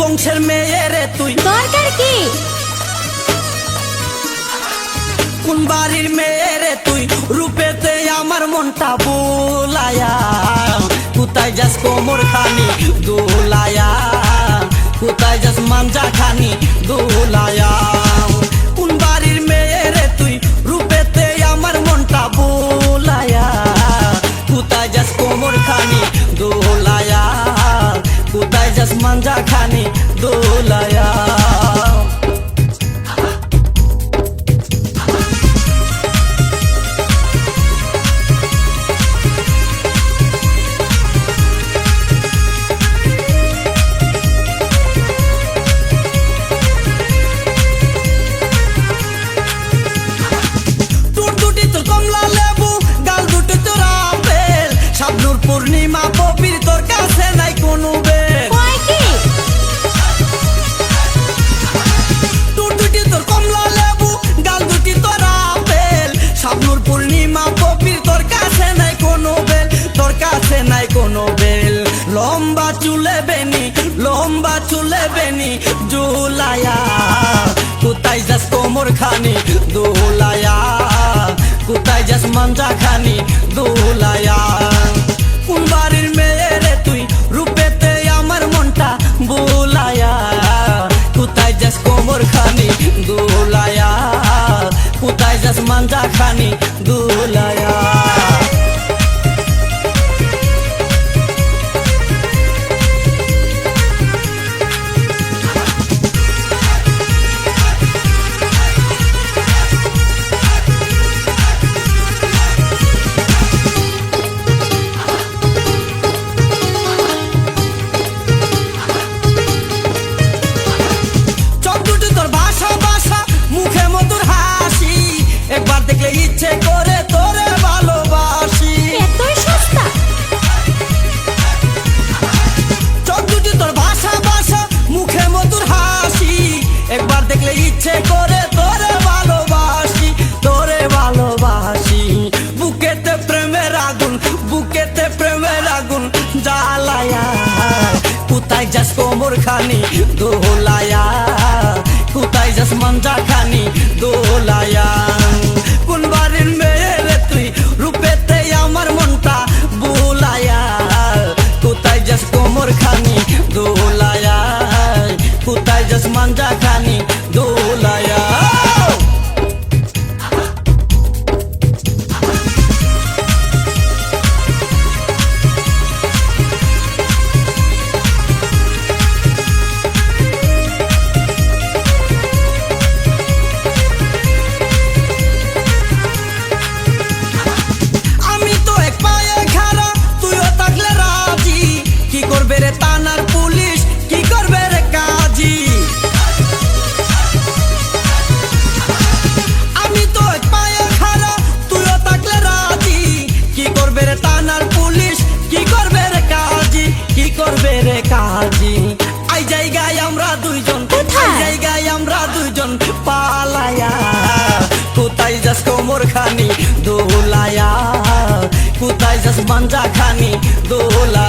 বংশের মেয়ে রে তুই, দরকার কি? কোন বাড়ির মেয়ে রে তুই, রূপেতে আমার মনটা বুলায়া, কোথায় যাস কোমর খানি দোলায়া, কোথায় যাস মাঞ্জা খানি দোলায়া। কোন বাড়ির মেয়ে রে তুই, রূপেতে আমার মনটা বুলায়া, কোথায় যাস কোমর খানি দোলায়া, কোথায় যাস মাঞ্জা খানি দোলায়া। পূর্ণিমা পবির তোর কাছে নাই কোনো বেল, তোর দুটি তোর কমলা লেবু, গাল দুটি তোর আপেল, শাবনুর পূর্ণিমা পবির তোর কাছে নাই কোনো বেল, তোর কাছে নাই কোনো বেল। লম্বা চুলে বেনি, লম্বা চুলে বেনি জুলায়া, কোথায় যাস কোমর খানি দোলায়া, কোথায় যাস মাঞ্জা খানি দোলায়া। কোন বাড়ির মেয়ে রে তুই, রূপেতে আমার মনটা বুলায়া, কোথায় যাস কোমর খানি দোলায়া, কোথায় যাস মাঞ্জা খানি দোলায়া। একবার দেখলে ইচ্ছে করে তোরে ভালোবাসি, এতই সস্তা? চোখ দুটি তোর ভাষা ভাষা, মুখে মধুর হাসি, একবার দেখলে ইচ্ছে করে তোরে ভালোবাসি, তোরে ভালোবাসি। বুকেতে প্রেমের আগুন, বুকেতে প্রেমের আগুন জ্বালায়া, কোথায় যাস কোমর খানি দোলায়া, কোথায় যাস মাঞ্জা খানি দোলায়া। কোন বাড়ির মেয়ে রে তুই, রূপেতে আমার মনটা বুলায়া, কোথায় যাস কোমর খানি দোলায়া, কোথায় যাস মাঞ্জা খানি দোলায়া। থানার পুলিশ কি করবে রে কাজী, আমি তো এক পায়ে খাড়া তুইও থাকলে রাজি, কি করবে রে থানার পুলিশ, কি করবে রে কাজী, কি করবে রে কাজী। আই জায়গায় আমরা দুইজন, আই জায়গায় আমরা দুইজন পালায়া, কোথায় যাস কোমর খানি দোলায়া, কোথায় যাস মাঞ্জা খানি দোলা।